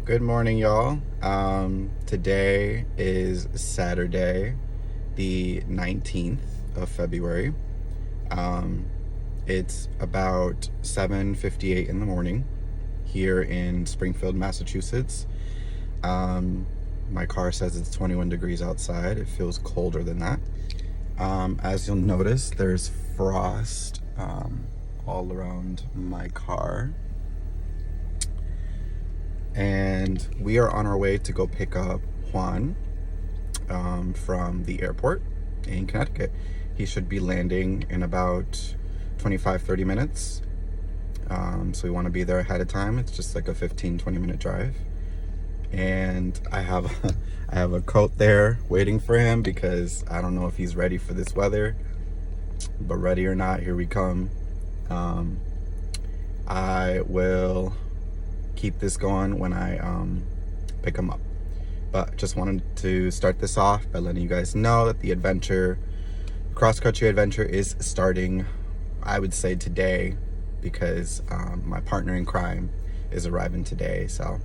Good morning, y'all. Today is Saturday, the 19th of February. It's about 7:58 in the morning here in Springfield, Massachusetts. My car says it's 21 degrees outside. It feels colder than that. As you'll notice, there's frost all around my car. And we are on our way to go pick up Juan from the airport in Connecticut. He should be landing in about 25-30 minutes. So we want to be there ahead of time. It's just like a 15-20 minute drive. And I have a coat there waiting for him because I don't know if he's ready for this weather. But ready or not, here we come. I will keep this going when I pick him up, but just wanted to start this off by letting you guys know that the adventure, cross-country adventure, is starting, I would say, today, because my partner in crime is arriving today. So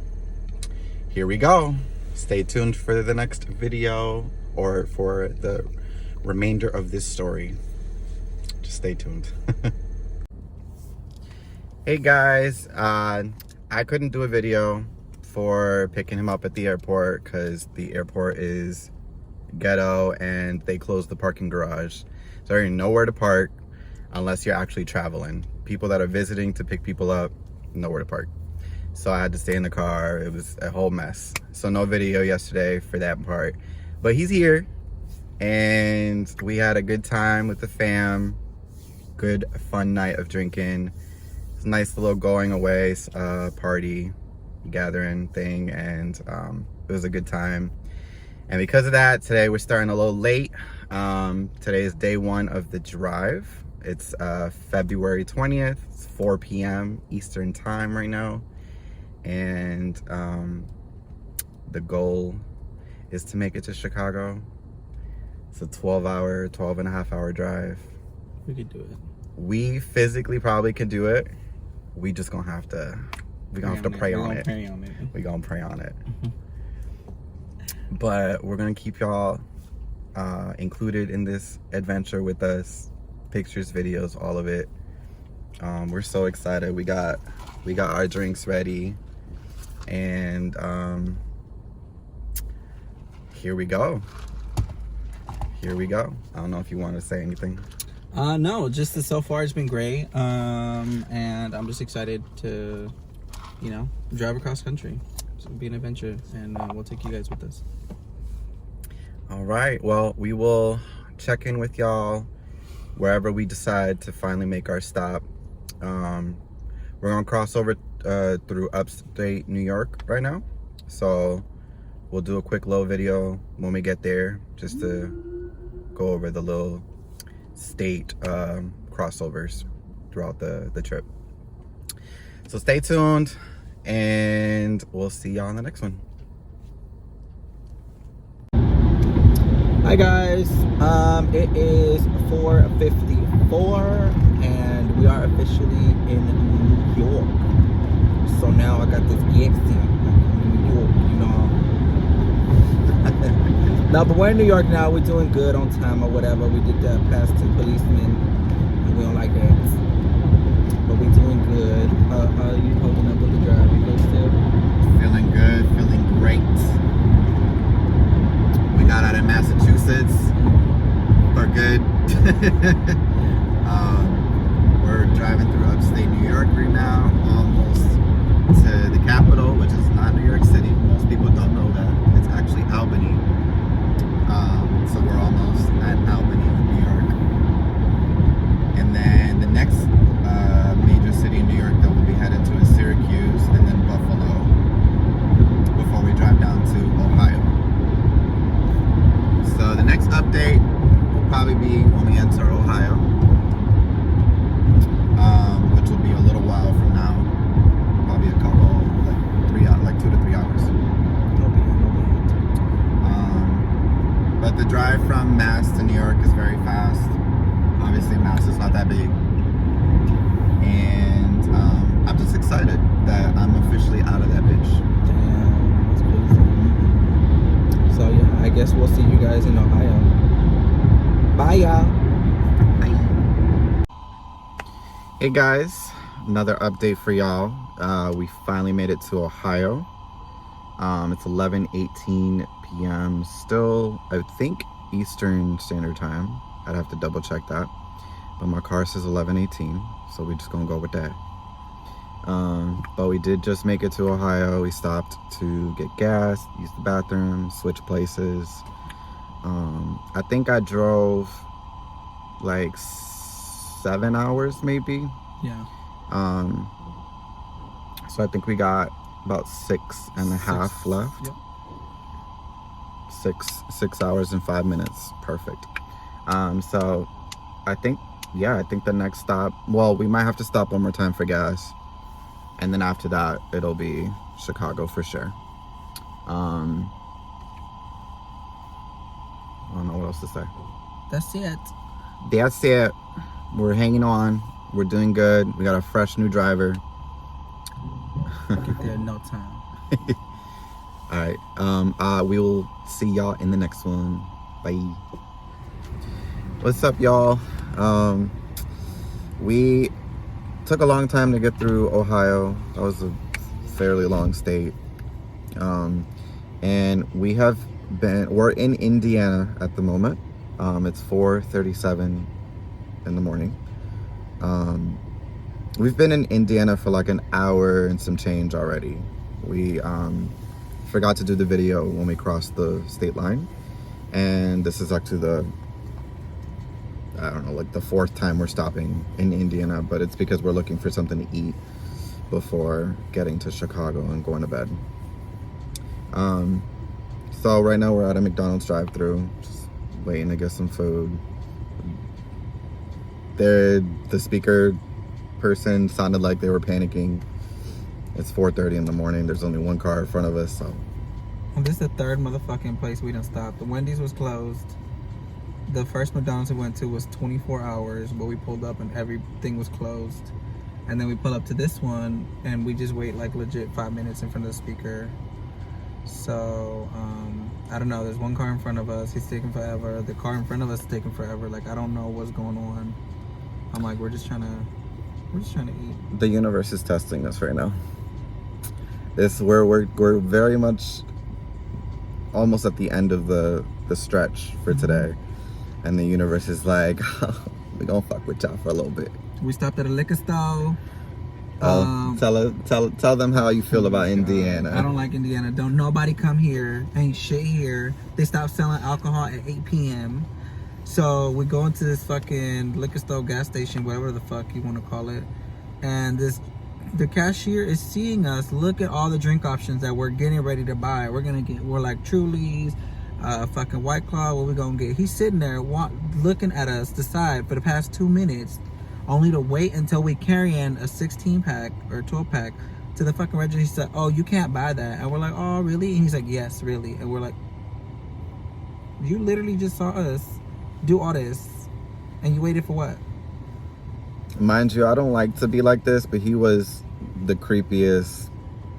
here we go. Stay tuned for the next video or for the remainder of this story. Just stay tuned. Hey guys, I couldn't do a video for picking him up at the airport because the airport is ghetto and they closed the parking garage. So there ain't nowhere to park unless you're actually traveling. People that are visiting to pick people up, nowhere to park. So I had to stay in the car. It was a whole mess. So no video yesterday for that part. But he's here and we had a good time with the fam. Good fun night of drinking. Nice little going away party gathering thing, and it was a good time. And because of that, today we're starting a little late. Today is day one of the drive. It's February 20th. It's 4 p.m. Eastern time right now, and the goal is to make it to Chicago. It's a 12 and a half hour drive. We could do it. We physically probably could do it. We just gonna have to, pray on it. We gonna pray on it. But we're gonna keep y'all included in this adventure with us. Pictures, videos, all of it. We're so excited. We got our drinks ready, and here we go. I don't know if you want to say anything. No, just that so far it's been great. And I'm just excited to, drive across country. It's gonna be an adventure, and we'll take you guys with us. All right, well, we will check in with y'all wherever we decide to finally make our stop. We're gonna cross over through upstate New York right now. So we'll do a quick little video when we get there, just to go over the little state crossovers throughout the trip. So stay tuned and we'll see y'all on the next one. Hi guys, it is 4:54 and we are officially in New York. So now I got this accent in New York, No, but we're in New York now. We're doing good on time or whatever. We did pass 2 policemen, and we don't like that. But we're doing good. How are you holding up with the drive? You good still? Feeling good, feeling great. We got out of Massachusetts for good. We're driving through upstate New York right now, almost to the capital, which is not New York City. Most people don't know that. It's actually Albany. So we're almost at Albany, New York. And then the next major city in New York that we'll be headed to is Syracuse, and then Buffalo, before we drive down to Ohio. So the next update will probably be when we enter Ohio. Hey guys, another update for y'all. We finally made it to Ohio. It's 11:18 p.m. still, I think, Eastern Standard Time. I'd have to double check that. But my car says 11:18, so we're just gonna go with that. But we did just make it to Ohio. We stopped to get gas, use the bathroom, switch places. I think I drove like 7 hours maybe. Yeah. So I think we got about 6.5 left. Yep. 6 hours and 5 minutes. Perfect. So I think the next stop, well, we might have to stop one more time for gas, and then after that it'll be Chicago for sure. I don't know what else to say. That's it. That's it. We're hanging on. We're doing good. We got a fresh new driver. Get there in no time. All right. We will see y'all in the next one. Bye. What's up, y'all? We took a long time to get through Ohio. That was a fairly long state. And we're in Indiana at the moment. It's 4:37 in the morning. We've been in Indiana for like an hour and some change already. We forgot to do the video when we crossed the state line, and this is actually the fourth time we're stopping in Indiana, but it's because we're looking for something to eat before getting to Chicago and going to bed. So right now we're at a McDonald's drive-thru, just waiting to get some food. The speaker person sounded like they were panicking. It's 4:30 in the morning. There's only one car in front of us, so. And this is the third motherfucking place we done stopped. The Wendy's was closed. The first McDonald's we went to was 24 hours, but we pulled up and everything was closed. And then we pull up to this one and we just wait like legit 5 minutes in front of the speaker. So, I don't know. There's one car in front of us. He's taking forever. The car in front of us is taking forever. Like, I don't know what's going on. I'm like, we're just trying to eat. The universe is testing us right now. We're very much almost at the end of the stretch for today, and the universe is like, we gonna fuck with y'all for a little bit. We stopped at a liquor store. Tell them how you feel about Indiana. I don't like Indiana. Don't nobody come here. Ain't shit here. They stopped selling alcohol at 8 p.m. So we go into this fucking liquor store, gas station, whatever the fuck you want to call it, and the cashier is seeing us look at all the drink options that we're getting ready to buy. We're like Truly's, fucking White Claw. What we gonna get? He's sitting there looking at us decide for the past 2 minutes, only to wait until we carry in a 16-pack or 12-pack to the fucking register. He said, "Oh, you can't buy that," and we're like, "Oh, really?" And he's like, "Yes, really." And we're like, "You literally just saw us do all this, and you waited for what?" Mind you, I don't like to be like this, but he was the creepiest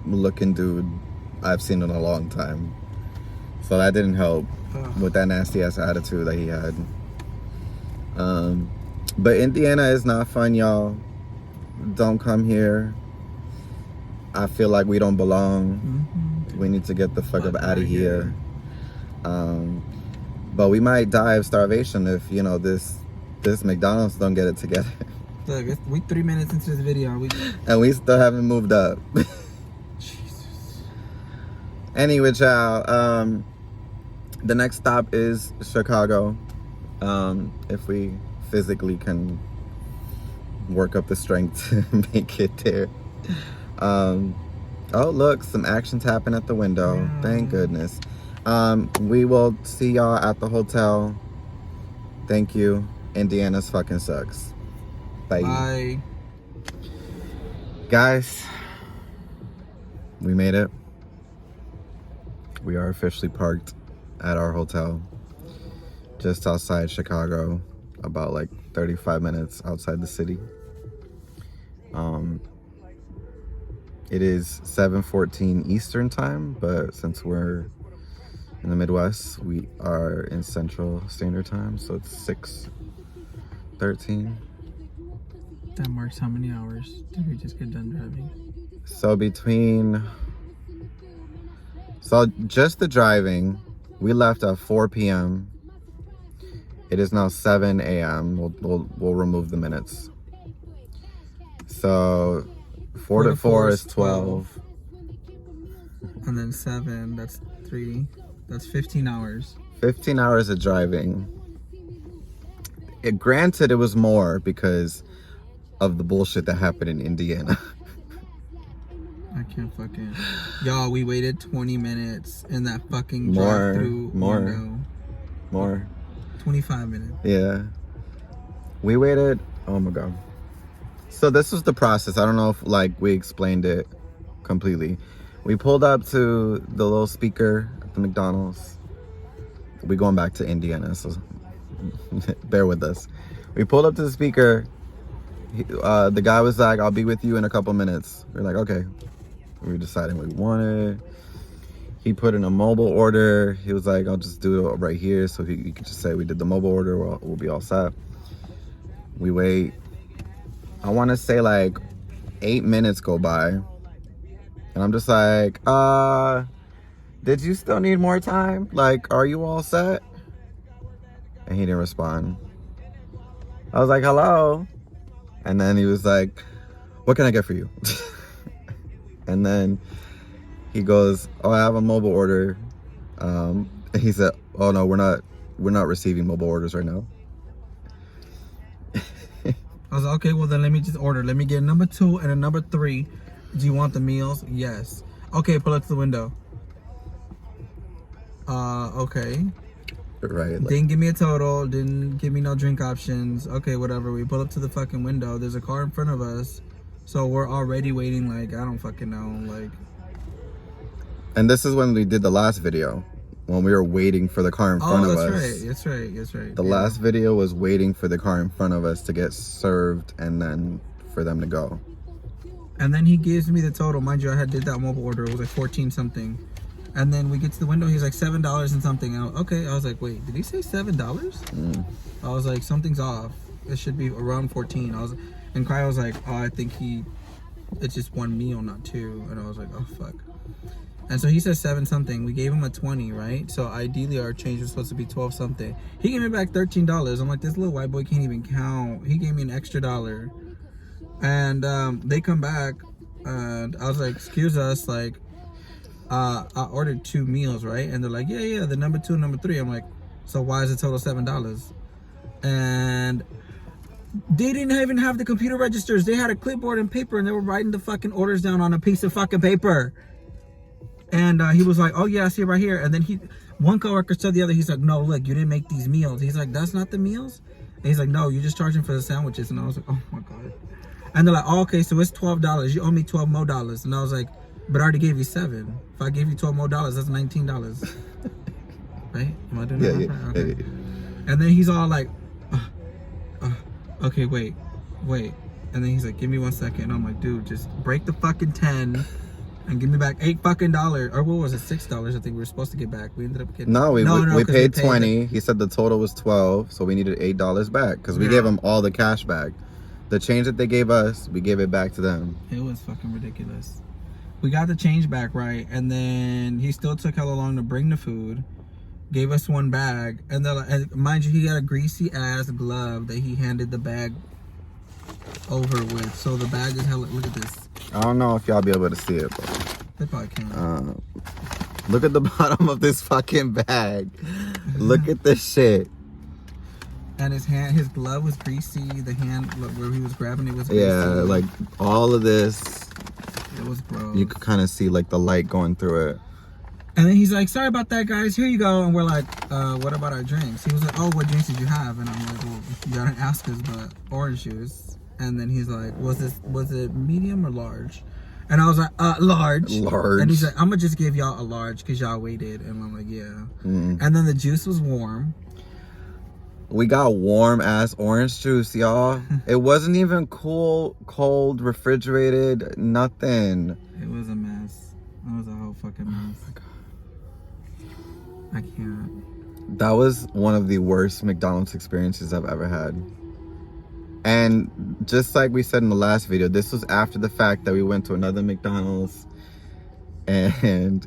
looking dude I've seen in a long time. So that didn't help with that nasty ass attitude that he had. But Indiana is not fun, y'all. Don't come here. I feel like we don't belong. Mm-hmm. We need to get the fuck up out of here. But we might die of starvation if, this McDonald's don't get it together. Look, we 3 minutes into this video. And we still haven't moved up. Jesus. Anyway, y'all, the next stop is Chicago. If we physically can work up the strength to make it there. Oh, look, some actions happen at the window. Yeah. Thank goodness. We will see y'all at the hotel. Thank you. Indiana's fucking sucks. Bye. Guys, we made it. We are officially parked at our hotel just outside Chicago, about like 35 minutes outside the city. It is 7:14 Eastern time, but since we're in the Midwest, we are in Central Standard Time, so it's 6:13. That marks how many hours did we just get done driving? So just the driving, we left at 4 p.m. It is now 7 a.m. We'll remove the minutes. So 4 to 4 is 12. And then 7, that's 3. That's 15 hours. 15 hours of driving. Granted, it was more because of the bullshit that happened in Indiana. I can't fucking... Y'all, we waited 20 minutes in that fucking drive-through window. More. 25 minutes. Yeah. We waited... Oh my God. So this was the process. I don't know if like we explained it completely. We pulled up to the little speaker at the McDonald's. We going back to Indiana, so bear with us. We pulled up to the speaker. The guy was like, "I'll be with you in a couple minutes." We're like, "Okay." We were deciding what we wanted. He put in a mobile order. He was like, "I'll just do it right here." So you could just say we did the mobile order. We'll be all set. We wait. I want to say like 8 minutes go by. And I'm just like, did you still need more time? Like, are you all set? And he didn't respond. I was like, hello? And then he was like, what can I get for you? And then he goes, oh, I have a mobile order. And he said, oh no, we're not receiving mobile orders right now. I was like, okay, well then let me just order. Let me get a number 2 and a number 3. Do you want the meals? Yes. Okay, pull up to the window. Okay. Right. Like, didn't give me a total. Didn't give me no drink options. Okay, whatever. We pull up to the fucking window. There's a car in front of us. So we're already waiting like, I don't fucking know. Like. And this is when we did the last video. When we were waiting for the car in front of us. That's right. The last video was waiting for the car in front of us to get served and then for them to go. And then he gives me the total. Mind you, I did that mobile order. It was like 14 something. And then we get to the window. He's like $7 and something. Okay. I was like, wait, did he say $7? I was like, something's off. It should be around 14. And Cryo was like, oh, I think it's just one meal, not 2. And I was like, oh, fuck. And so he says 7 something. We gave him a 20, right? So ideally our change was supposed to be 12 something. He gave me back $13. I'm like, this little white boy can't even count. He gave me an extra $1. And they come back and I was like, excuse us, like I ordered 2 meals, right? And they're like, yeah, the number 2 and number 3. I'm like, so why is the total $7? And they didn't even have the computer registers. They had a clipboard and paper and they were writing the fucking orders down on a piece of fucking paper. And he was like, oh yeah, I see it right here. And then one coworker said the other, he's like, no, look, you didn't make these meals. He's like, that's not the meals? And he's like, no, you're just charging for the sandwiches. And I was like, oh my God. And they're like, oh, okay, so it's $12. You owe me $12 more. And I was like, but I already gave you 7. If I gave you $12 more, that's $19. Right? Am I doing that right? Okay. Yeah. And then he's all like, okay, wait. And then he's like, give me 1 second. And I'm like, dude, just break the fucking 10 and give me back $8 fucking. Or what was it? $6, I think we were supposed to get back. We ended up getting... No, we paid 20. He said the total was 12, so we needed $8 back because we gave him all the cash back. The change that they gave us, we gave it back to them. It was fucking ridiculous. We got the change back, right? And then he still took hella long to bring the food. Gave us 1 bag. And then, and mind you, he got a greasy ass glove that he handed the bag over with. So the bag is hella, look at this. I don't know if y'all be able to see it, but they probably can't. Look at the bottom of this fucking bag. Look at this shit. And his glove was greasy. The hand where he was grabbing it was greasy. Yeah, like all of this. It was gross. You could kind of see like the light going through it. And then he's like, sorry about that, guys. Here you go. And we're like, what about our drinks? He was like, oh, what drinks did you have? And I'm like, well, you gotta ask us, but orange juice. And then he's like, was it medium or large? And I was like, large. Large. And he's like, I'm gonna just give y'all a large because y'all waited. And I'm like, yeah. And then the juice was warm. We got warm ass orange juice, y'all. It wasn't even cool, cold, refrigerated, nothing. It was a mess. It was a whole fucking mess. Oh my God. I can't. That was one of the worst McDonald's experiences I've ever had. And just like we said in the last video, this was after the fact that we went to another McDonald's and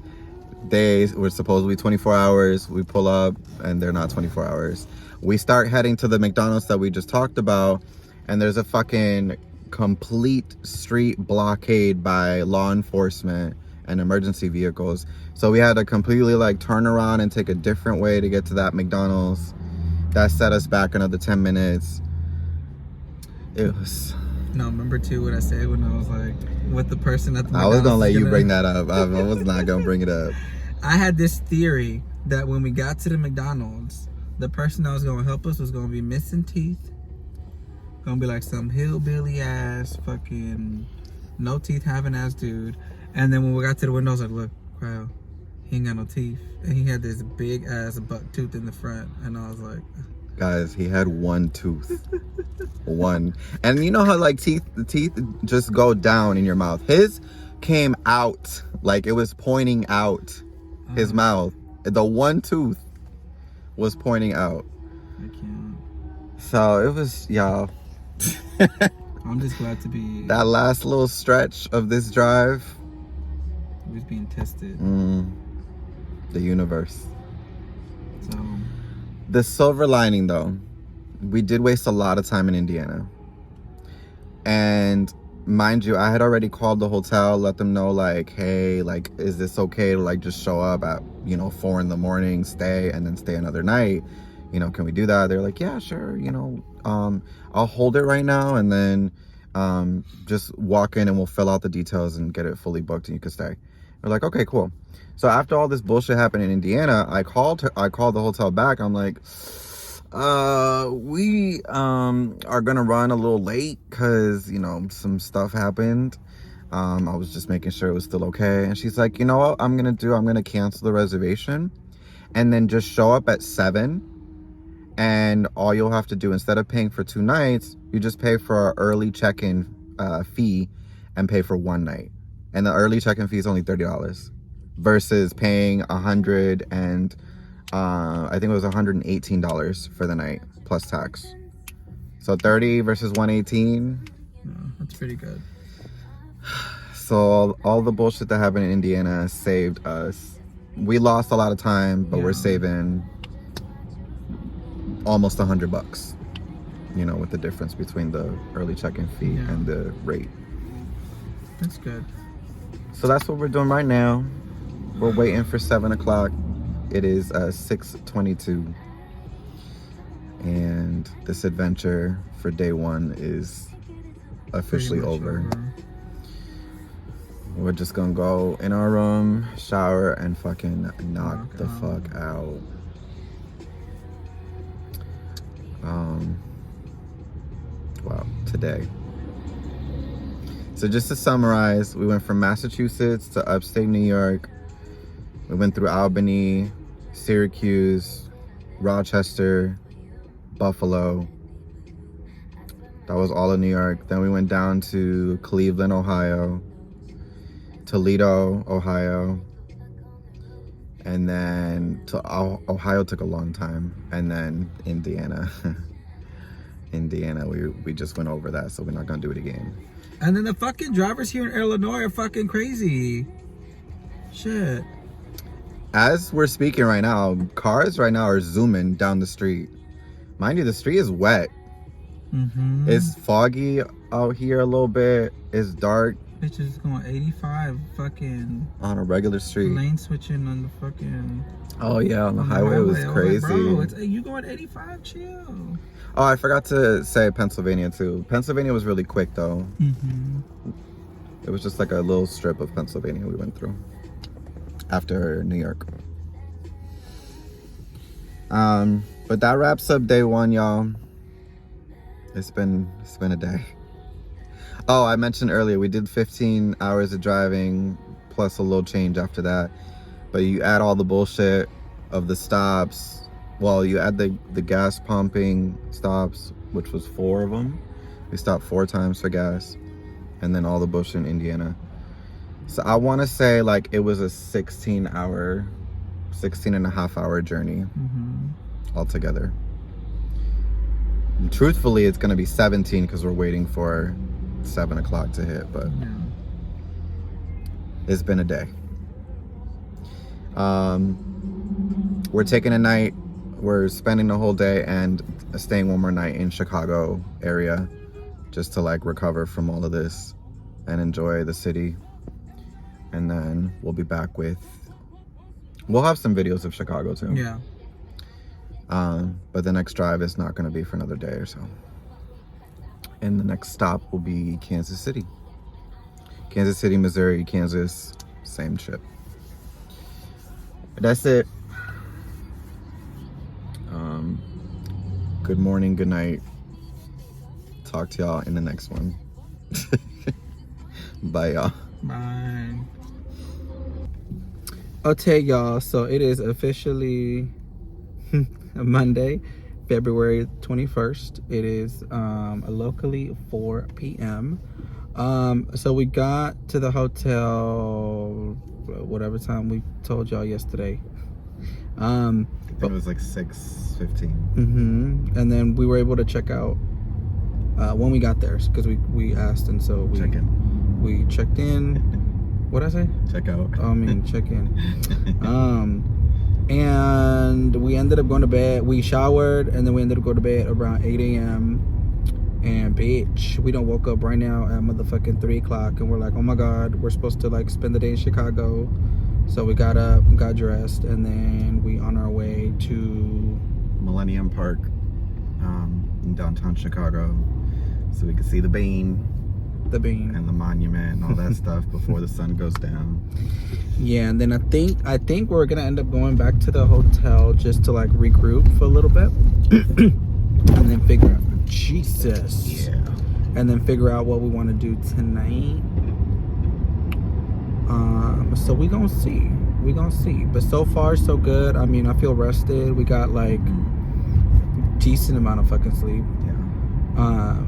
they were supposedly 24 hours. We pull up and they're not 24 hours. We start heading to the McDonald's that we just talked about, and there's a fucking complete street blockade by law enforcement and emergency vehicles. So we had to completely like turn around and take a different way to get to that McDonald's. That set us back another 10 minutes. It was... No, remember too what I said when I was like, with the person at the McDonald's. I was gonna let you bring that up. I was not gonna bring it up. I had this theory that when we got to the McDonald's, the person that was gonna help us was gonna be missing teeth. Gonna be like some hillbilly ass fucking no teeth having ass dude. And then when we got to the window, I was like, look, Cryo, he ain't got no teeth. And he had this big ass buck tooth in the front. And I was like, guys, he had one tooth. One. And you know how like the teeth just go down in your mouth. His came out, like it was pointing out his mouth. The one tooth was pointing out. I can't. So it was, y'all. I'm just glad to be... That last little stretch of this drive. It was being tested. The universe. So... The silver lining though, we did waste a lot of time in Indiana. And mind you, I had already called the hotel, let them know like, hey, like, is this okay to like just show up at, 4 in the morning, stay, and then stay another night? Can we do that? They're like, yeah, sure. I'll hold it right now, and then just walk in and we'll fill out the details and get it fully booked and you can stay. We're like, okay, cool. So after all this bullshit happened in Indiana, I called the hotel back. I'm like, we are gonna run a little late because some stuff happened. I was just making sure it was still okay. And she's like, you know what I'm gonna cancel the reservation and then just show up at 7, and all you'll have to do, instead of paying for 2 nights, you just pay for our early check-in fee and pay for 1 night. And the early check-in fee is only $30 versus paying $100 and I think it was $118 for the night plus tax. So 30 versus 118. Yeah, that's pretty good. So all the bullshit that happened in Indiana saved us. We lost a lot of time, but we're saving almost $100, with the difference between the early check-in fee and the rate. That's good. So that's what we're doing right now. We're waiting for 7 o'clock. It is 6:22. And this adventure for day 1 is officially over. We're just gonna go in our room, shower, and fucking knock the fuck out. Wow, today. So just to summarize, we went from Massachusetts to upstate New York. We went through Albany, Syracuse, Rochester, Buffalo. That was all in New York. Then we went down to Cleveland, Ohio, Toledo, Ohio, and then to Ohio took a long time, and then Indiana. Indiana, we just went over that, so we're not gonna do it again. And then the fucking drivers here in Illinois are fucking crazy. Shit. As we're speaking right now, cars right now are zooming down the street. Mind you, the street is wet. It's foggy out here a little bit. It's dark. Bitches going 85 fucking on a regular street. Lane switching on the fucking... Oh yeah, on the highway. It was crazy. Like, bro, you going 85? Chill. Oh, I forgot to say Pennsylvania too. Pennsylvania was really quick though. It was just like a little strip of Pennsylvania we went through after New York. But that wraps up day 1, y'all. It's been a day. Oh, I mentioned earlier we did 15 hours of driving plus a little change after that. But you add all the bullshit of the stops. Well, you add the gas pumping stops, which was 4 of them. We stopped 4 times for gas, and then all the bullshit in Indiana. So I want to say like it was a 16 and a half hour journey altogether. And truthfully, it's gonna be 17 because we're waiting for 7 o'clock to hit, but Yeah. it's been a day. We're taking a night. We're spending the whole day and staying one more night in Chicago area just to like recover from all of this and enjoy the city. And then we'll be back with, we'll have some videos of Chicago too. Yeah. But the next drive is not going to be for another day or so. And the next stop will be Kansas City. Kansas City, Missouri, Kansas, same ship. That's it. Good morning, good night. Talk to y'all in the next one. Bye, y'all. Bye. Okay, y'all. So it is officially Monday, February 21st. It is locally 4 p.m. So we got to the hotel whatever time we told y'all yesterday. I think it was like 6:15. And then we were able to check out when we got there because we asked, and so we checked in. What'd I say? Check out. Oh, I mean check in. And we ended up going to bed. We showered and then we ended up going to bed around 8 a.m. And bitch, we done woke up right now at motherfucking 3 o'clock and we're like, oh my god, we're supposed to like spend the day in Chicago. So we got up, got dressed, and then we on our way to Millennium Park in downtown Chicago so we could see the bean and the monument and all that stuff before the sun goes down. Yeah, and then I think we're gonna end up going back to the hotel just to like regroup for a little bit and then figure out and then figure out what we want to do tonight. So we gonna see. But so far so good. I mean, I feel rested. We got like decent amount of fucking sleep. Yeah.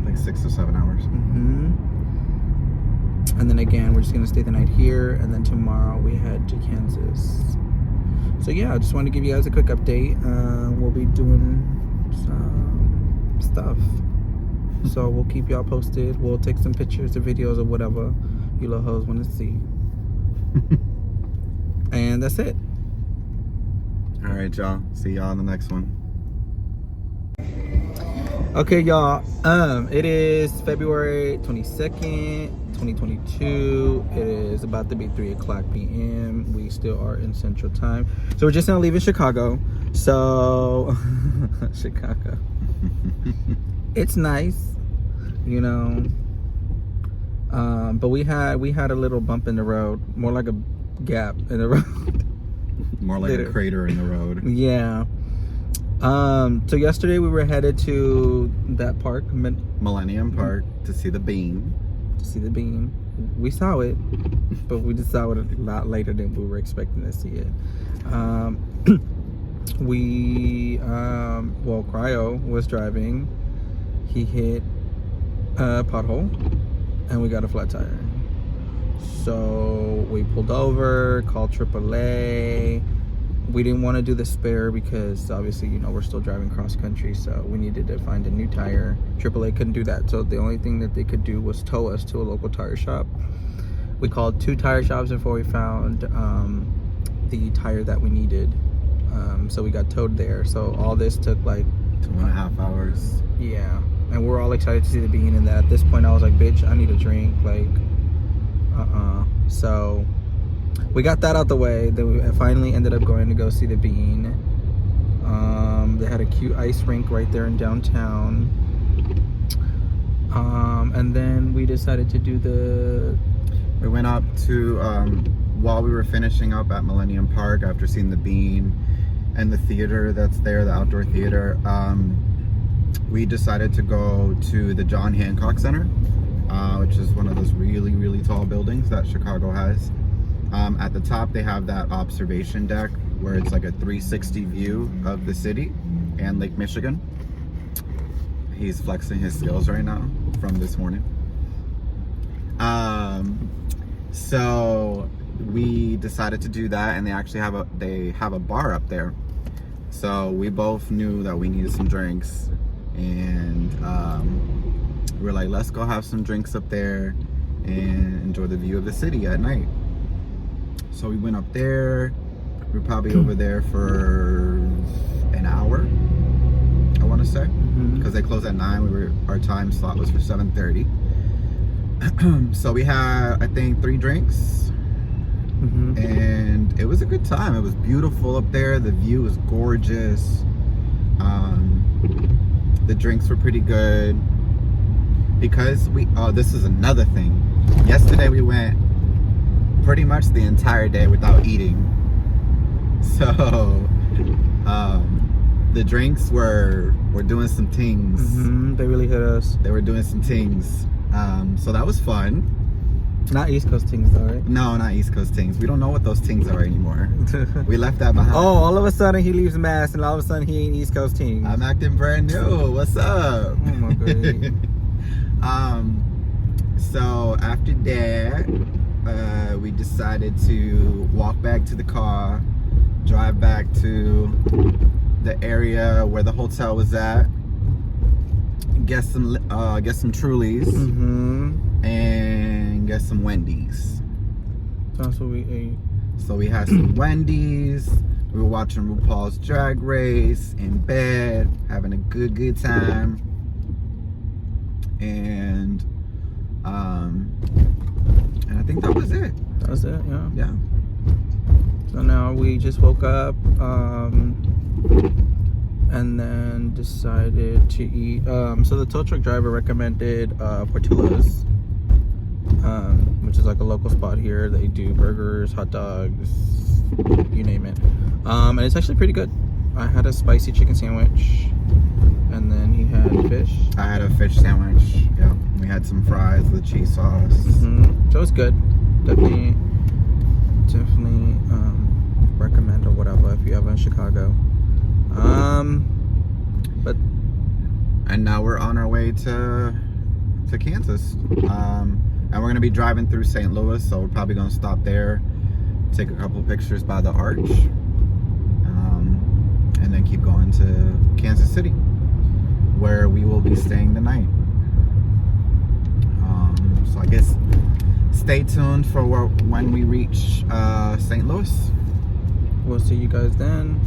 Like 6 or 7 hours. And then again, we're just gonna stay the night here, and then tomorrow we head to Kansas. So yeah, I just wanted to give you guys a quick update. We'll be doing some stuff. So we'll keep y'all posted. We'll take some pictures or videos or whatever you little hoes want to see. And that's it. All right, y'all. See y'all in the next one. Okay, y'all. It is February 22nd, 2022. It is about to be 3 o'clock p.m. We still are in Central Time. So we're just now leaving Chicago. So Chicago. It's nice, you know. But we had a little bump in the road, more like a gap in the road. More like a crater in the road. Yeah. So yesterday we were headed to that park, Millennium Park, to see the bean. We saw it, but we just saw it a lot later than we were expecting to see it. Cryo was driving. He hit a pothole and we got a flat tire. So we pulled over, called AAA. We didn't want to do the spare because obviously, you know, we're still driving cross country, so we needed to find a new tire. AAA couldn't do that, so the only thing that they could do was tow us to a local tire shop. We called 2 tire shops before we found the tire that we needed. So we got towed there. So all this took like 2.5 hours. Yeah, and we're all excited to see the bean, and that at this point I was like, bitch, I need a drink, like so we got that out the way. Then we finally ended up going to go see the bean. They had a cute ice rink right there in downtown. And then we decided to do we went up to while we were finishing up at Millennium Park after seeing the bean and the theater that's there, the outdoor theater, we decided to go to the John Hancock Center, which is one of those really, really tall buildings that Chicago has. At the top, they have that observation deck where it's like a 360 view of the city and Lake Michigan. He's flexing his skills right now from this morning. So we decided to do that, and they actually have a bar up there. So we both knew that we needed some drinks and we were like, let's go have some drinks up there and enjoy the view of the city at night. So we went up there. We were probably over there for an hour, I want to say, because they closed at 9. Our time slot was for 7:30. So we had, I think, 3 drinks, and it was a good time. It was beautiful up there. The view was gorgeous. The drinks were pretty good because this is another thing. Yesterday we went pretty much the entire day without eating. So the drinks were doing some things. They really hit us. They were doing some things. So that was fun. Not East Coast things though, right? No, not East Coast things. We don't know what those things are anymore. We left that behind. Oh, all of a sudden he leaves Mass and all of a sudden he ain't East Coast team. I'm acting brand new. What's up? Oh my god. So after that, we decided to walk back to the car, drive back to the area where the hotel was at, get some Trulies, and get some Wendy's. That's what we ate. So we had some Wendy's. We were watching RuPaul's Drag Race in bed, having a good time. And I think that was it. That was it, yeah. Yeah. So now we just woke up, and then decided to eat. So the tow truck driver recommended Portillo's, which is like a local spot here. They do burgers, hot dogs, you name it. And it's actually pretty good. I had a spicy chicken sandwich, and then he had fish. I had a fish sandwich. Yeah. We had some fries with cheese sauce. So it's good. Definitely recommend or whatever if you ever in Chicago. And now we're on our way to Kansas. And we're gonna be driving through St. Louis, so we're probably gonna stop there, take a couple pictures by the arch, and then keep going to Kansas City, where we will be staying the night. So I guess stay tuned for when we reach St. Louis. We'll see you guys then.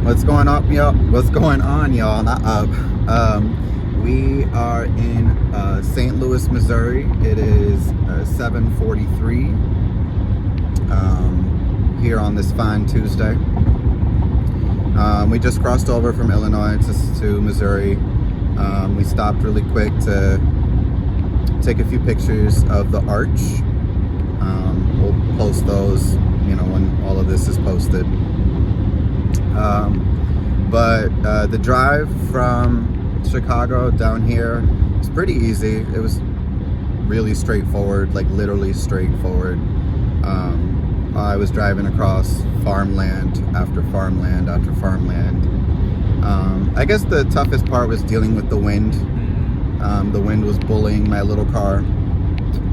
What's going on, y'all? What's going on, y'all? Not up. We are in St. Louis, Missouri. It is 7:43 here on this fine Tuesday. We just crossed over from Illinois to Missouri. We stopped really quick to take a few pictures of the arch. We'll post those, when all of this is posted. But the drive from Chicago down here is pretty easy. It was really straightforward, like literally straightforward. I was driving across farmland after farmland after farmland. I guess the toughest part was dealing with the wind. The wind was bullying my little car,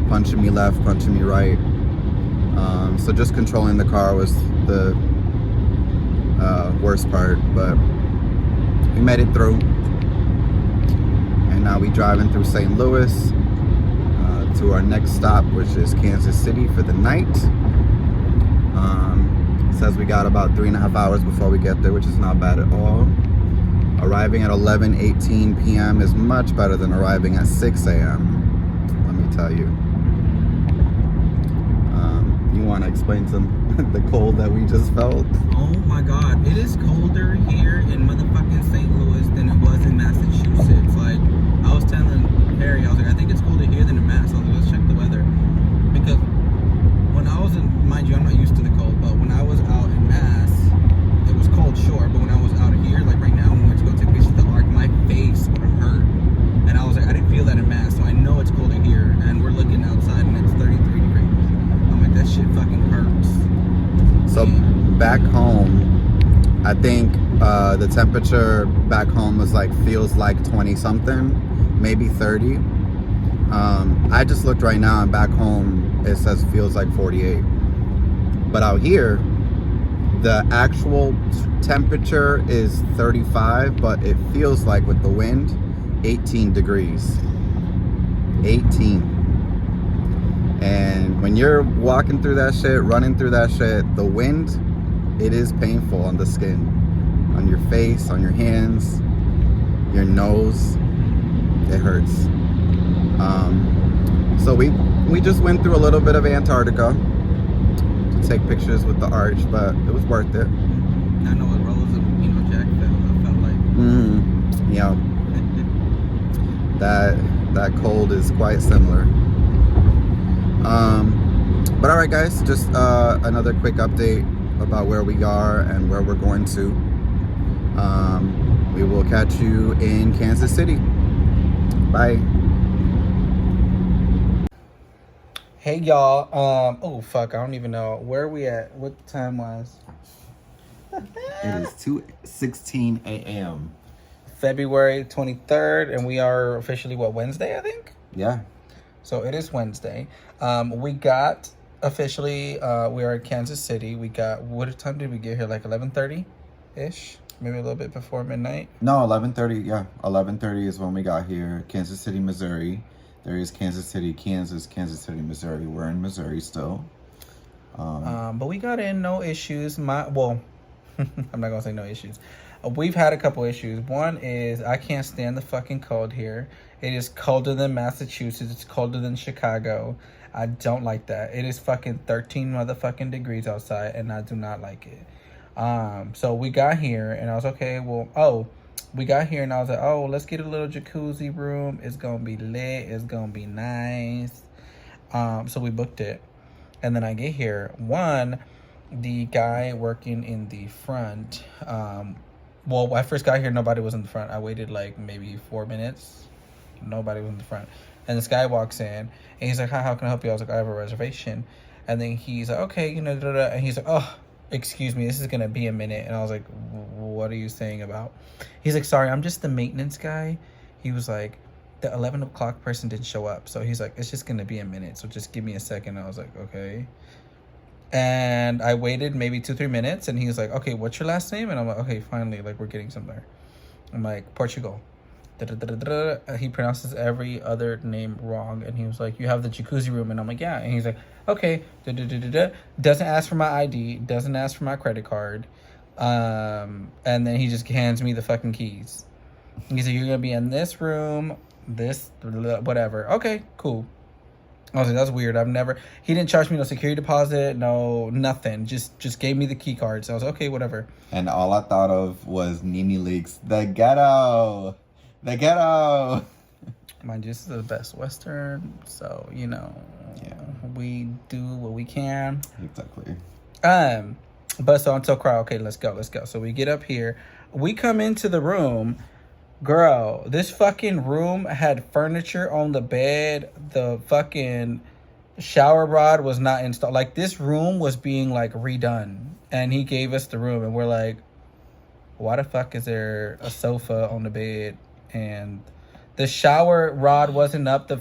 punching me left, punching me right. So just controlling the car was the worst part, but we made it through. And now we driving through St. Louis to our next stop, which is Kansas City for the night. Says we got about 3.5 hours before we get there, which is not bad at all. Arriving at 11:18 p.m. is much better than arriving at 6 a.m. Let me tell you. You want to explain the cold that we just felt? Oh my god, it is colder here in motherfucking St. Louis than it was in Massachusetts. Like, I was telling Harry, I was like, I think it's colder here than in Mass. I was like, let's check the weather. Because when I was in, mind you, I'm not used to the cold, but when I was out in Mass, it was cold, sure, but when I was out here, like right now, when we went to go take pictures of the arc, my face would have hurt. And I was like, I didn't feel that in Mass, so I know it's colder here. And we're looking outside and it's 33 degrees. I'm like, that shit fucking hurts. The temperature back home was like, feels like 20 something, maybe 30. I just looked right now and back home it says feels like 48. But out here, the actual temperature is 35, but it feels like with the wind, 18 degrees. 18. And when you're walking through that shit, running through that shit, the wind, it is painful on the skin, on your face, on your hands, your nose. It hurts. So we just went through a little bit of Antarctica to take pictures with the arch, but it was worth it. I know what Rose and Jack felt like. Yeah. That cold is quite similar. But all right, guys, just another quick update about where we are and where we're going to. We will catch you in Kansas City. Bye. Hey y'all, oh fuck, I don't even know where we at. What time was? It is 2:16 a.m. February 23rd, and we are officially Wednesday, I think. Yeah. So it is Wednesday. We got officially. We are at Kansas City. We got, what time did we get here? Like 11:30 ish, maybe a little bit before midnight. No, 11:30. Yeah, 11:30 is when we got here. Kansas City, Missouri. There is Kansas City, Kansas, Kansas City, Missouri. We're in Missouri still. But we got in, no issues. I'm not gonna say no issues. We've had a couple issues. One is I can't stand the fucking cold here. It is colder than Massachusetts. It's colder than Chicago. I don't like that. It is fucking 13 motherfucking degrees outside, and I do not like it. So we got here, and I was okay. We got here and I was like, oh, let's get a little jacuzzi room. It's going to be lit. It's going to be nice. So we booked it. And then I get here. The guy working in the front, when I first got here, nobody was in the front. I waited like maybe 4 minutes. Nobody was in the front. And this guy walks in and he's like, hi, how can I help you? I was like, I have a reservation. And then he's like, okay, and he's like, oh, excuse me, this is gonna be a minute. And I was like, what are you saying about? He's like, sorry, I'm just the maintenance guy. He was like, the 11 o'clock person didn't show up, so he's like, it's just gonna be a minute, so just give me a second. I was like, okay. And I waited maybe 2-3 minutes, and he was like, okay, what's your last name? And I'm like, okay, finally, like, we're getting somewhere. I'm like, Portugal. He pronounces every other name wrong, and he was like, you have the jacuzzi room. And I'm like, yeah. And he's like, okay. Doesn't ask for my ID, doesn't ask for my credit card, and then he just hands me the fucking keys. He's like, you're gonna be in this room, this whatever. Okay, cool. I was like, that's weird. He didn't charge me no security deposit, no nothing. Just gave me the key cards. I was like, okay, whatever. And all I thought of was Nene Leakes, the ghetto. The ghetto. Mind you, this is the Best Western, so yeah, we do what we can. Exactly. But so until Cryo, okay, let's go. So we get up here, we come into the room, girl. This fucking room had furniture on the bed. The fucking shower rod was not installed. Like, this room was being like redone, and he gave us the room, and we're like, why the fuck is there a sofa on the bed? And the shower rod wasn't up. There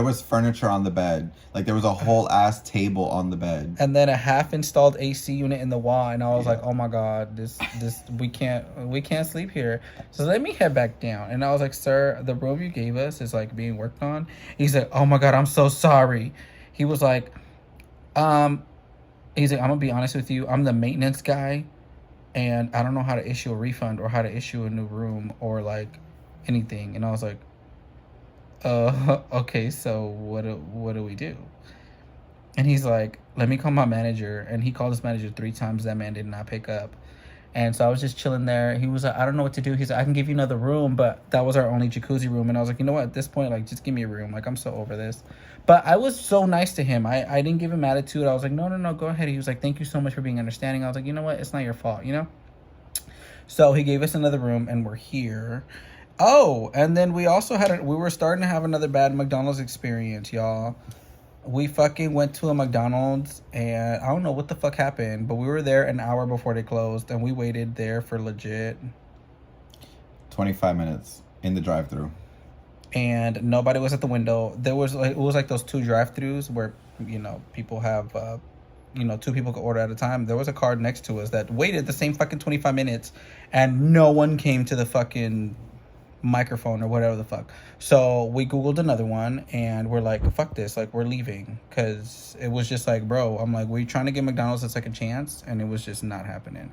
was furniture on the bed. Like, there was a whole ass table on the bed. And then a half installed AC unit in the wall. And I was like, oh my God, this we can't sleep here. So let me head back down. And I was like, sir, the room you gave us is like being worked on. He's like, oh my God, I'm so sorry. He was like, I'm gonna be honest with you. I'm the maintenance guy, and I don't know how to issue a refund or how to issue a new room or like anything. And I was like, okay, so what do we do? And he's like, let me call my manager. And he called his manager 3 times. That man did not pick up. And so I was just chilling there. He was like, I don't know what to do. He's like, I can give you another room, but that was our only jacuzzi room. And I was like, you know what, at this point, like, just give me a room. Like, I'm so over this. But I was so nice to him. I didn't give him attitude. I was like, no, go ahead. He was like, thank you so much for being understanding. I was like, you know what, it's not your fault, So he gave us another room, and we're here. Oh, and then we also we were starting to have another bad McDonald's experience, y'all. we fucking went to a McDonald's, and I don't know what the fuck happened, but we were there an hour before they closed, and we waited there for legit 25 minutes in the drive-thru. And nobody was at the window. There was like, it was like those 2 drive-thrus where, you know, people have, 2 people could order at a time. There was a car next to us that waited the same fucking 25 minutes, and no one came to the fucking microphone or whatever the fuck. So we Googled another one, and we're like, fuck this, like, we're leaving. Because it was just like, bro, I'm like, we're trying to give McDonald's a second chance, and it was just not happening.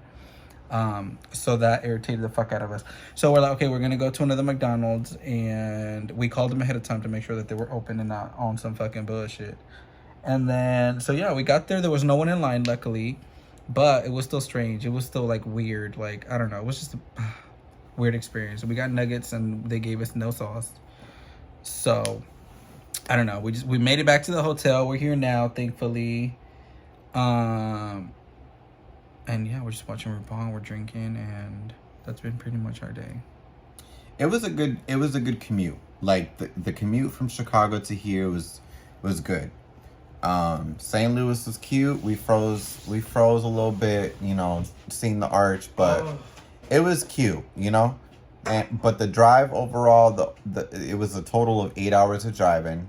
So that irritated the fuck out of us. So we're like, okay, we're gonna go to another McDonald's, and we called them ahead of time to make sure that they were open and not on some fucking bullshit. And then, so yeah, we got there. There was no one in line, luckily, but it was still strange. It was still like weird. Like, I don't know. It was just a weird experience. We got nuggets, and they gave us no sauce. So I don't know. We made it back to the hotel. We're here now, thankfully. And yeah, we're just watching RuPaul, we're drinking, and that's been pretty much our day. It was a good commute. Like the commute from Chicago to here was good. St. Louis was cute. We froze a little bit, you know, seeing the arch, but it was cute, you know. But the drive overall, it was a total of 8 hours of driving.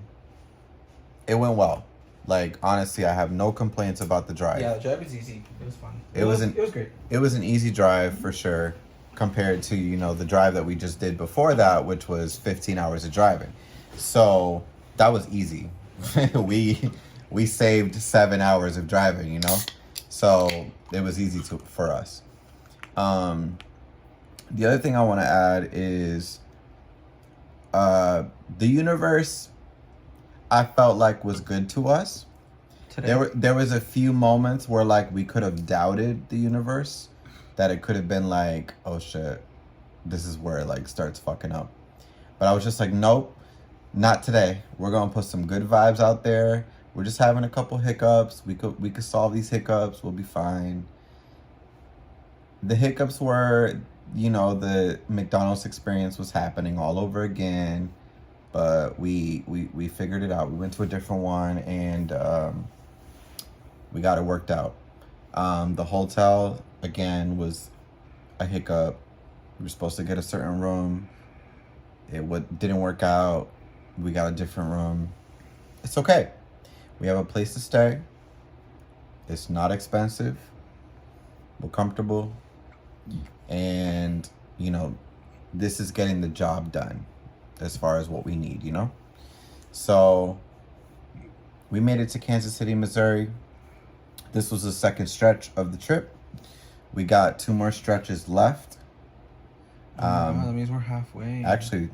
It went well. Like, honestly, I have no complaints about the drive. Yeah, the drive was easy. It was fun. It was great. It was an easy drive for sure, compared to, you know, the drive that we just did before that, which was 15 hours of driving. So that was easy. we saved 7 hours of driving, you know. So it was easy for us. The other thing I want to add is the universe, I felt like, was good to us. Today. There was a few moments where, like, we could have doubted the universe, that it could have been like, oh shit, this is where it like starts fucking up. But I was just like, nope, not today. We're gonna put some good vibes out there. We're just having a couple hiccups. We could solve these hiccups. We'll be fine. The hiccups were, you know, the McDonald's experience was happening all over again. But we figured it out. We went to a different one, and we got it worked out. The hotel, again, was a hiccup. We were supposed to get a certain room. It didn't work out. We got a different room. It's okay. We have a place to stay. It's not expensive. We're comfortable. And, you know, this is getting the job done as far as what we need, you know? So we made it to Kansas City, Missouri. This was the second stretch of the trip. We got 2 more stretches left. That means we're halfway. Actually,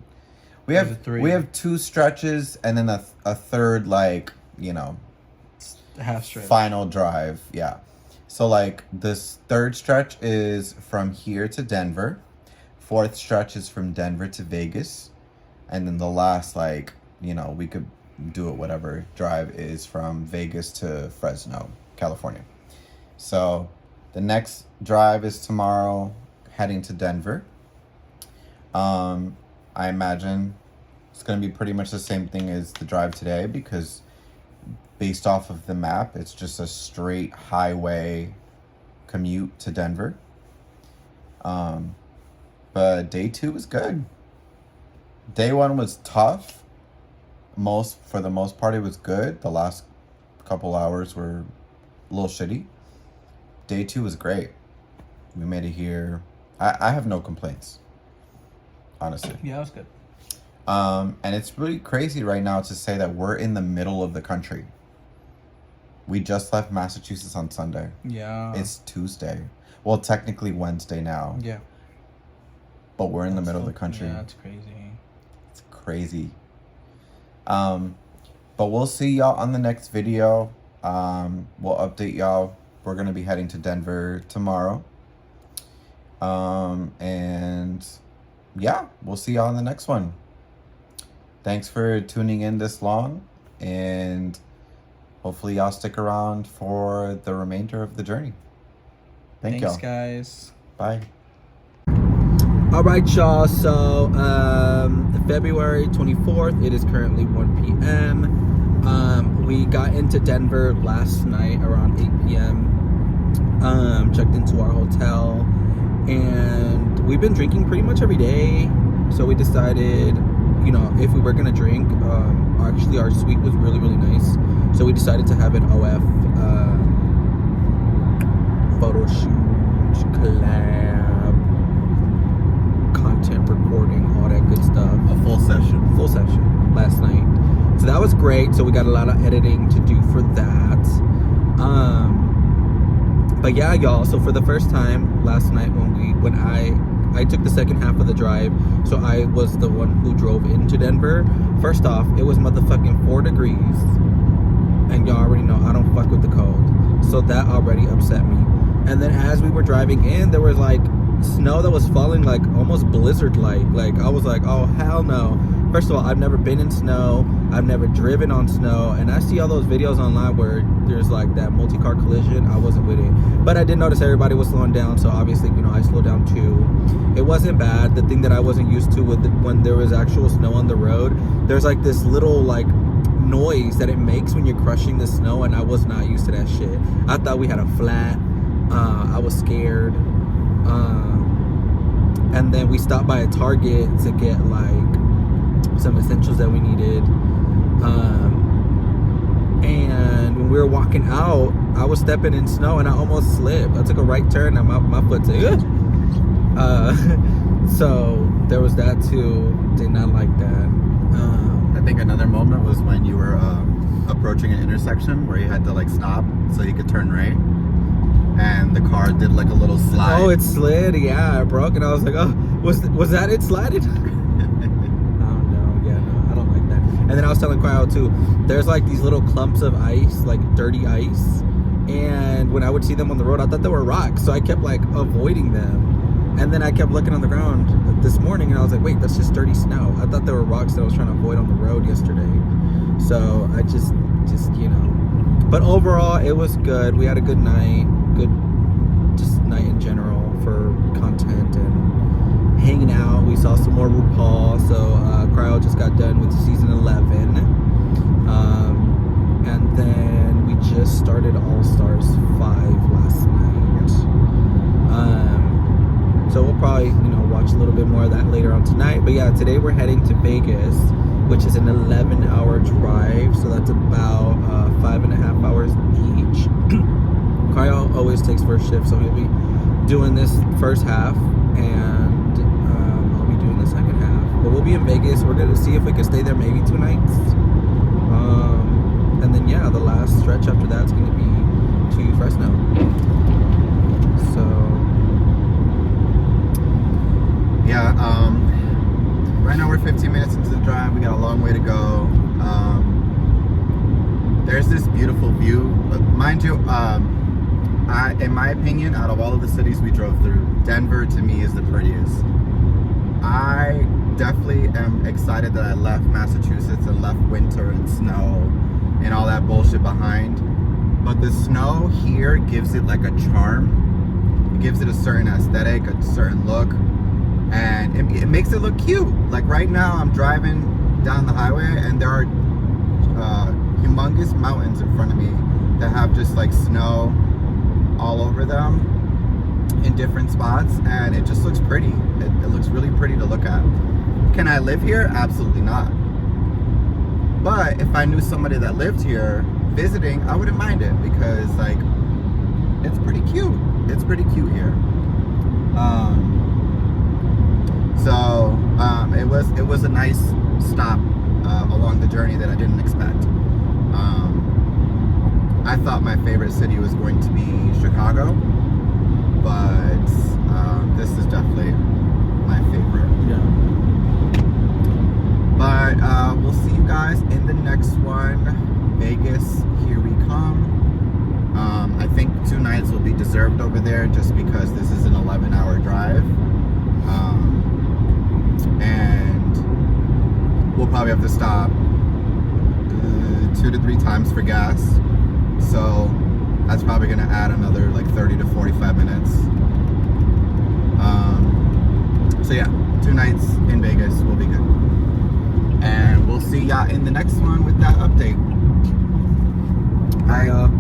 we have 2 stretches and then a third, like, you know, half stretch. Final drive, yeah. So, like, this third stretch is from here to Denver. 4th stretch is from Denver to Vegas. And then the last, like, you know, we could do it whatever drive is from Vegas to Fresno, California. So the next drive is tomorrow, heading to Denver. I imagine it's going to be pretty much the same thing as the drive today, because based off of the map, it's just a straight highway commute to Denver. But day 2 was good. Day 1 was tough. For the most part, it was good. The last couple hours were a little shitty. Day 2 was great. We made it here. I have no complaints, honestly. Yeah, it was good. And it's really crazy right now to say that we're in the middle of the country. We just left Massachusetts on Sunday. Yeah. It's Tuesday. Well, technically Wednesday now. Yeah. But we're in the middle of the country. Yeah, it's crazy. It's crazy. But we'll see y'all on the next video. We'll update y'all. We're going to be heading to Denver tomorrow. And yeah, we'll see y'all in the next one. Thanks for tuning in this long, and hopefully y'all stick around for the remainder of the journey. Thanks y'all. Guys. Bye. All right, y'all. So February 24th, it is currently 1 p.m. We got into Denver last night around 8 p.m. Checked into our hotel, and we've been drinking pretty much every day. So we decided, you know, if we were gonna drink, actually our suite was really, really nice. So we decided to have an OF photo shoot, collab, content recording, all that good stuff. A full session. Full session last night. So that was great. So we got a lot of editing to do for that. But yeah, y'all. So for the first time last night, when I took the second half of the drive, so I was the one who drove into Denver. First off, it was motherfucking 4 degrees, and y'all already know I don't fuck with the cold. So that already upset me. And then as we were driving in, there was like snow that was falling, like almost blizzard-like. Like I was like, oh hell no. First of all, I've never been in snow. I've never driven on snow. And I see all those videos online where there's like that multi-car collision. I wasn't with it. But I did notice everybody was slowing down. So obviously, you know, I slowed down too. It wasn't bad. The thing that I wasn't used to when there was actual snow on the road, there's like this little like noise that it makes when you're crushing the snow. And I was not used to that shit. I thought we had a flat. I was scared. And then we stopped by a Target to get like some essentials that we needed, and when we were walking out, I was stepping in snow and I almost slipped. I took a right turn and my foot said, so there was that too. Did not like that. I think another moment was when you were approaching an intersection where you had to like stop so you could turn right, and the car did like a little slide. Oh, it slid. Yeah, it broke, and I was like, oh, was that it slided? And then I was telling Cryo too, there's like these little clumps of ice, like dirty ice. And when I would see them on the road, I thought they were rocks. So I kept like avoiding them. And then I kept looking on the ground this morning and I was like, wait, that's just dirty snow. I thought they were rocks that I was trying to avoid on the road yesterday. So I just, you know. But overall, it was good. We had a good night. Good just night in general for content and hanging out. We saw some more RuPaul. So Cryo just got done with season 11, and then we just started All Stars 5 last night. So we'll probably, you know, watch a little bit more of that later on tonight. But yeah, today we're heading to Vegas, which is an 11-hour drive. So that's about 5.5 hours each. Cryo always takes first shift, so he'll be doing this first half, and the second half. But we'll be in Vegas. We're gonna see if we can stay there maybe 2 nights, and then yeah, the last stretch after that's gonna be to Fresno. So yeah, right now we're 15 minutes into the drive. We got a long way to go. There's this beautiful view, mind you. In my opinion, out of all of the cities we drove through, Denver to me is the prettiest. I definitely am excited that I left Massachusetts and left winter and snow and all that bullshit behind. But the snow here gives it like a charm. It gives it a certain aesthetic, a certain look, and it makes it look cute. Like right now I'm driving down the highway and there are humongous mountains in front of me that have just like snow all over them in different spots, and it just looks pretty. It looks really pretty to look at. Can I live here? Absolutely not. But if I knew somebody that lived here visiting, I wouldn't mind it, because like it's pretty cute. It's pretty cute here. It was a nice stop along the journey that I didn't expect. I thought my favorite city was going to be Chicago, but this is definitely my favorite. yeah. But we'll see you guys in the next one. Vegas, here we come. I think 2 nights will be deserved over there, just because this is an 11-hour drive. And we'll probably have to stop 2 to 3 times for gas. So that's probably going to add another like 30 to 45 minutes. So yeah, 2 nights in Vegas will be good. And we'll see y'all in the next one with that update. Bye, y'all.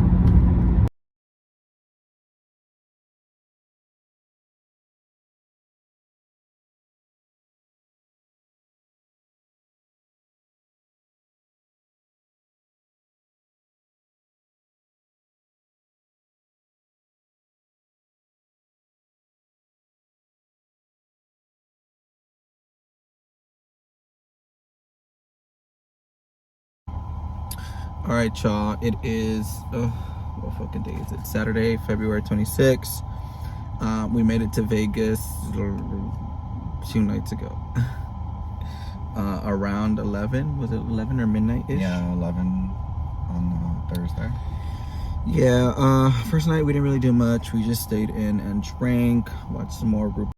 All right, y'all. It is what fucking day is it? Saturday, February 26th. We made it to Vegas a few nights ago. Around 11. Was it 11 or midnight-ish? Yeah, 11 on Thursday. Yeah. First night we didn't really do much. We just stayed in and drank, watched some more group.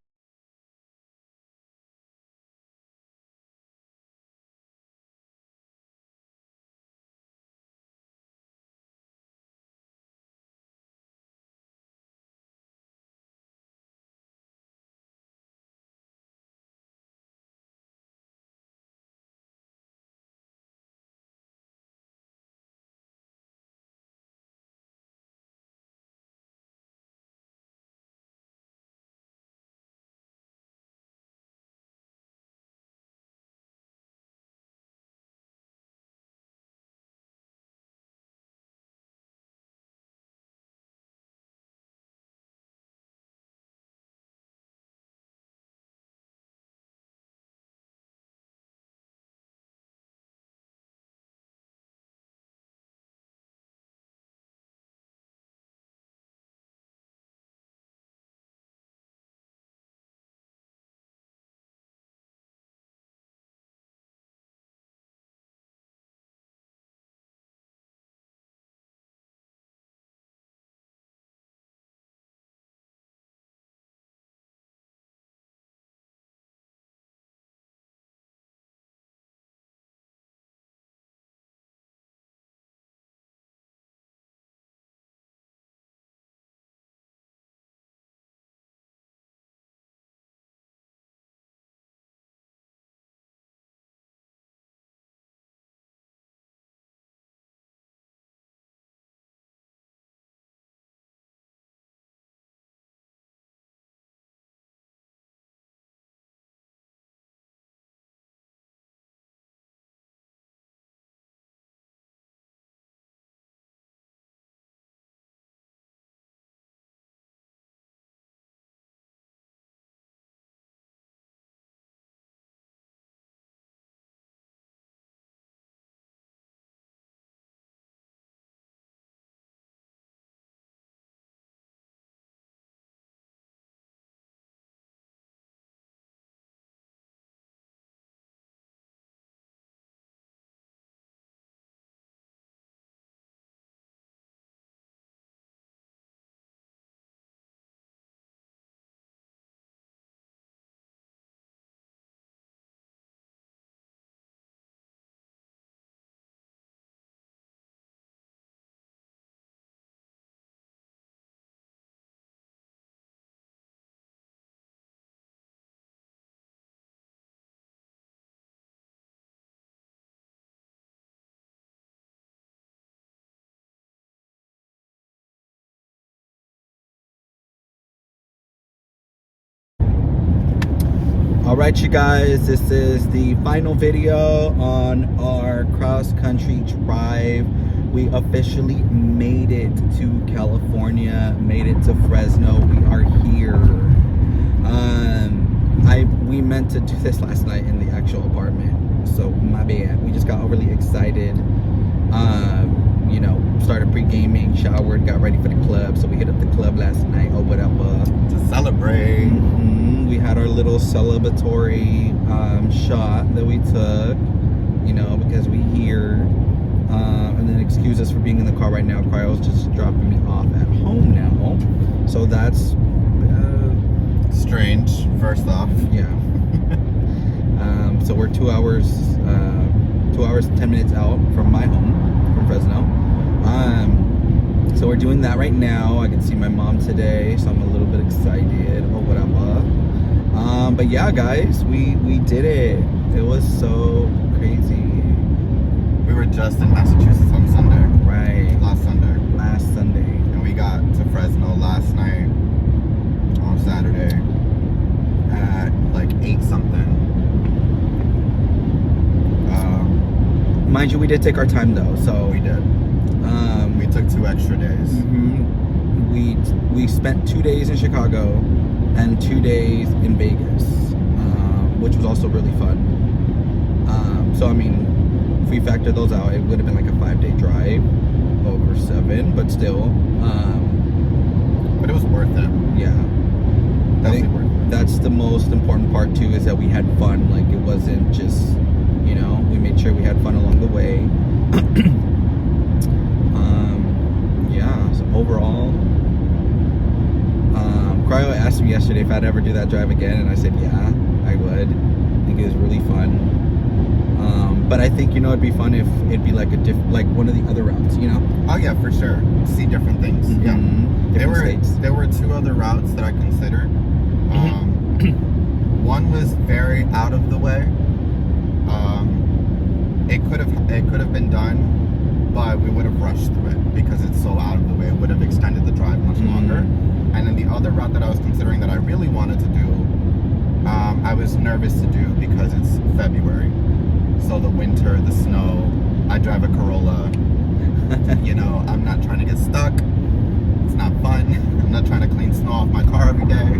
All right, you guys, this is the final video on our cross-country drive. We officially made it to California, made it to Fresno. We are here. We meant to do this last night in the actual apartment, so my bad. We just got overly excited. You know, started pre-gaming, showered, got ready for the club. So we hit up the club last night or whatever To celebrate. We had our little celebratory shot that we took, you know, because we here. And then excuse us for being in the car right now. Cryo's just dropping me off at home now. So that's strange, first off. Yeah. So we're 2 hours, 10 minutes out from my home, from Fresno. So we're doing that right now. I can see my mom today, so I'm a little bit excited or whatever. But yeah, guys, we did it. It was so crazy. We were just in Massachusetts on Sunday. Right. Last Sunday. Fresno last night on Saturday at like 8 something. Mind you, we did take our time though, so We did. We took 2 extra days. We spent 2 days in Chicago and 2 days in Vegas, which was also really fun. So I mean, if we factor those out, it would have been like a 5-day drive over 7, but still. But it was worth it. Yeah. I think Definitely worth it. that's the most important part too, is that we had fun. Like, it wasn't just, you know, we made sure we had fun along the way. Yeah, so overall, Cryo asked me yesterday if I'd ever do that drive again, and I said yeah, I would. I think it was really fun. But I think, you know, it'd be fun if it'd be like like one of the other routes, you know? Oh yeah, for sure. See different things. Yeah. There were 2 other routes that I considered. One was very out of the way. It could have been done, but we would have rushed through it because it's so out of the way. It would have extended the drive much longer. And then the other route that I was considering that I really wanted to do, I was nervous to do because it's February. So the winter, the snow, I drive a Corolla. You know, I'm not trying to get stuck. It's not fun. I'm not trying to clean snow off my car every day.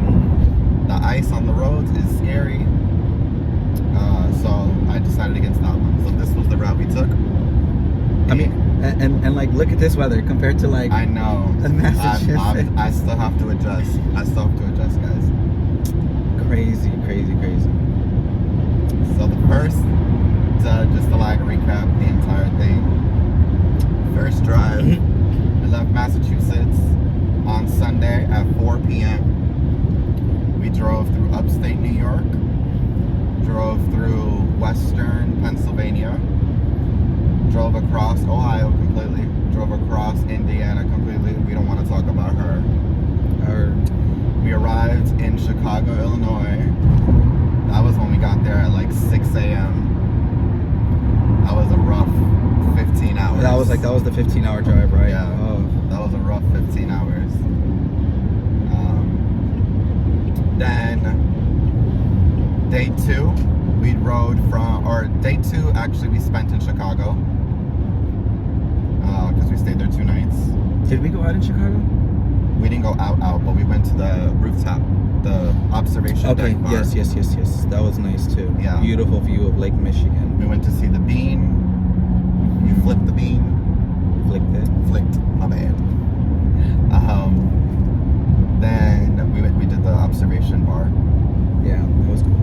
The ice on the roads is scary. So I decided against that one. So this was the route we took. I mean, and like, look at this weather compared to like, I know. Massachusetts. I still have to adjust. guys. Crazy. So the first, just to like recap the entire thing. First drive, we left Massachusetts on Sunday at 4 p.m. We drove through upstate New York, drove through western Pennsylvania, drove across Ohio completely, drove across Indiana completely. We don't want to talk about her. We arrived in Chicago, Illinois. That was when we got there at like 6 a.m. That was a rough 15 hours. That was the 15-hour drive, right? Yeah. Oh. That was a rough 15 hours. Then day 2, we rode day 2 actually we spent in Chicago. Because we stayed there 2 nights. Did we go out in Chicago? We didn't go out, but we went to the rooftop, the observation deck bar. Yes. That was nice too. Yeah. Beautiful view of Lake Michigan. We went to see the bean. You flipped the bean. Flicked, my bad. Then we did the observation bar. Yeah, that was cool.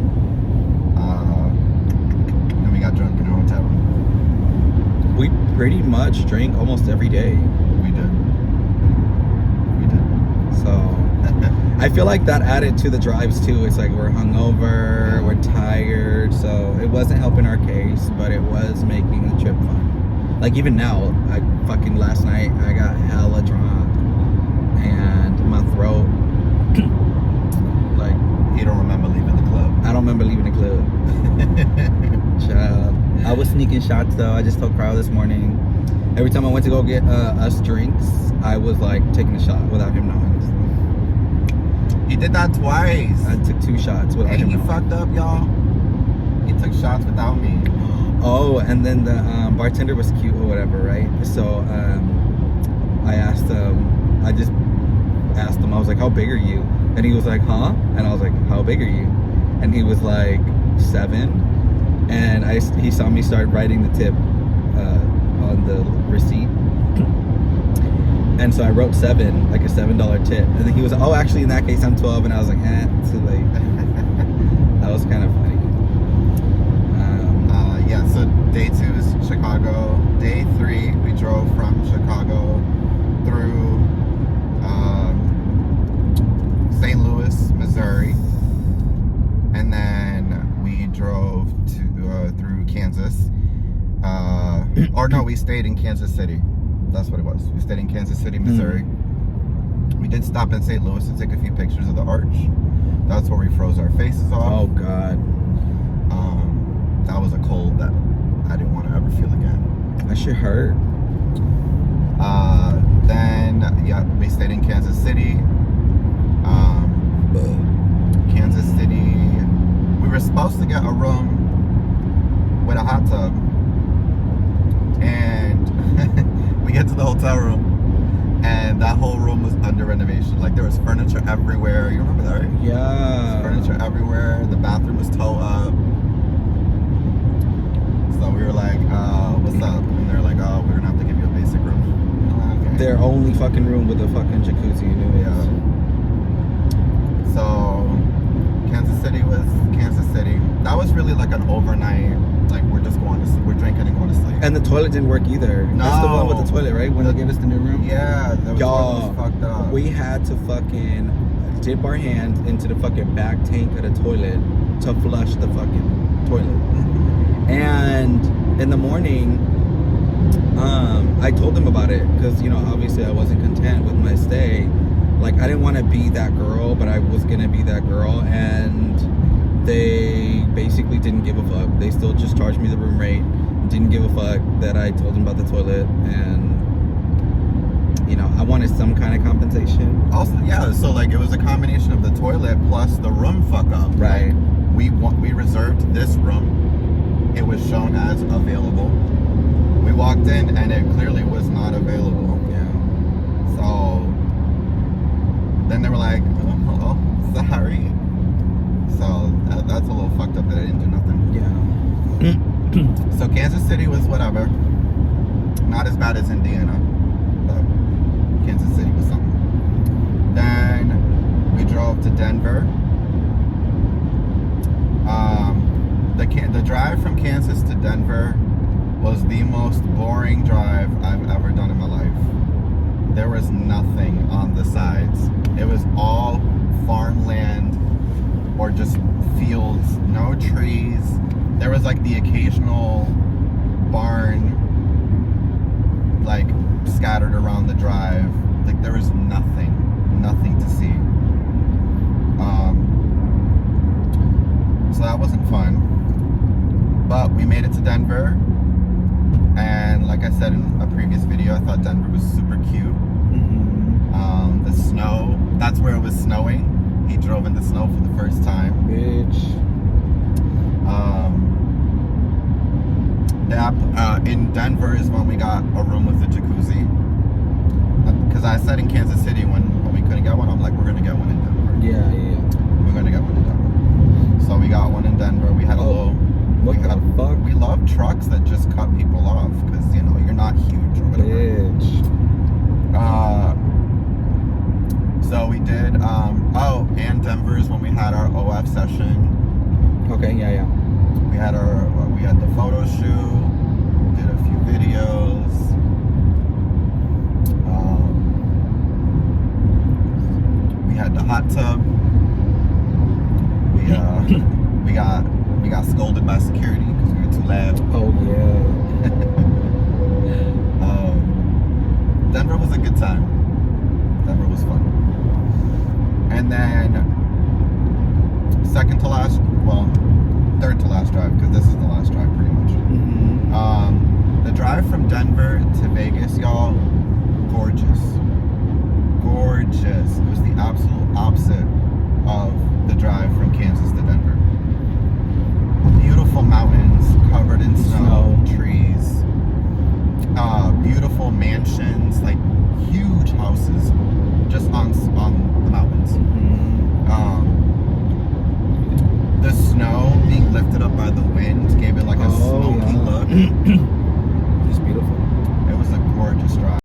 And we got drunk in a hotel. We pretty much drank almost every day. We did. So I feel like that added to the drives too. It's like we're hungover, we're tired, so it wasn't helping our case, but it was making the trip fun. Like even now, last night I got hella drunk and my throat, like, You don't remember leaving the club? I don't remember leaving the club. Child. I was sneaking shots though. I just told Cryo this morning. Every time I went to go get us drinks, I was like taking a shot without him knowing. He did that twice. I took 2 shots without him And he knowing. fucked up, y'all. He took shots without me. Oh, and then the bartender was cute or whatever, right? So I just asked him, I was like, how big are you? And he was like, huh? And I was like, how big are you? And he was like, 7. And he saw me start writing the tip on the receipt. And so I wrote 7, like a $7 tip. And then he was like, oh, actually, in that case, I'm 12. And I was like, too late. That was kind of funny. Yeah, so day 2 is Chicago. Day 3, we drove from Chicago through St. Louis, Missouri. And then we drove through Kansas. Or no, we stayed in Kansas City. That's what it was. We stayed in Kansas City, Missouri. We did stop in St. Louis to take a few pictures of the arch. That's where we froze our faces off. Oh, God. That was a cold that I didn't want to ever feel again. That shit hurt. Then, yeah, we stayed in Kansas City. were supposed to get a room with a hot tub, and we get to the hotel room, and that whole room was under renovation. Like, there was furniture everywhere. You remember that, right? Yeah. Furniture everywhere. The bathroom was toe up. So we were like, what's up? And they're like, oh, we're gonna have to give you a basic room. Okay. Their only fucking room with a fucking jacuzzi, you know? Yeah. So Kansas City was Kansas City. That was really like an overnight, like we're just going to sleep, we're drinking and going to sleep. And the toilet didn't work either. No. That's the one with the toilet, right? When they gave us the new room? Yeah, that was, Y'all, was fucked up. we had to fucking dip our hands into the fucking back tank of the toilet to flush the fucking toilet. And in the morning, I told them about it because, you know, obviously I wasn't content with my stay. Like, I didn't want to be that girl, but I was going to be that girl. And they basically didn't give a fuck. They still just charged me the room rate. Didn't give a fuck that I told them about the toilet. And, you know, I wanted some kind of compensation. Also, yeah, so like it was a combination of the toilet plus the room fuck up. Right. Like, we reserved this room. It was shown as available. We walked in and it clearly was not available. Yeah. So then they were like, oh, sorry. So that's a little fucked up that I didn't do nothing. Yeah. So Kansas City was whatever. Not as bad as Indiana, but Kansas City was something. Then we drove to Denver. The drive from Kansas to Denver was the most boring drive I've ever done in my life. There was nothing on the sides. It was all farmland or just fields, no trees. There was like the occasional barn like scattered around the drive. Like there was nothing to see. So that wasn't fun. But we made it to Denver. And like I said in a previous video, I thought Denver was super cute. Mm-hmm. The snow, that's where it was snowing. He drove in the snow for the first time. Bitch. In Denver is when we got a room with a jacuzzi. Because I said in Kansas City when we couldn't get one, I'm like, we're going to get one in Denver. Yeah. We're going to get one in Denver. So we got one in Denver. We had a little... What the fuck? We love trucks that just cut people off because, you know, you're not huge or whatever. Bitch. So we did, and Denver is when we had our OF session. Okay, yeah. We had the photo shoot, did a few videos. We had the hot tub. We got scolded by security because we were too loud. Oh yeah. Denver was a good time. Denver was fun. And then third to last drive, because this is the last drive pretty much. Mm-hmm. The drive from Denver to Vegas, y'all, gorgeous. Gorgeous. It was the absolute opposite of the drive from Kansas to Denver. Beautiful mountains covered in snow, trees, beautiful mansions, like huge houses just on the mountains. The snow being lifted up by the wind gave it like a smoky look. It's beautiful. It was a gorgeous drive.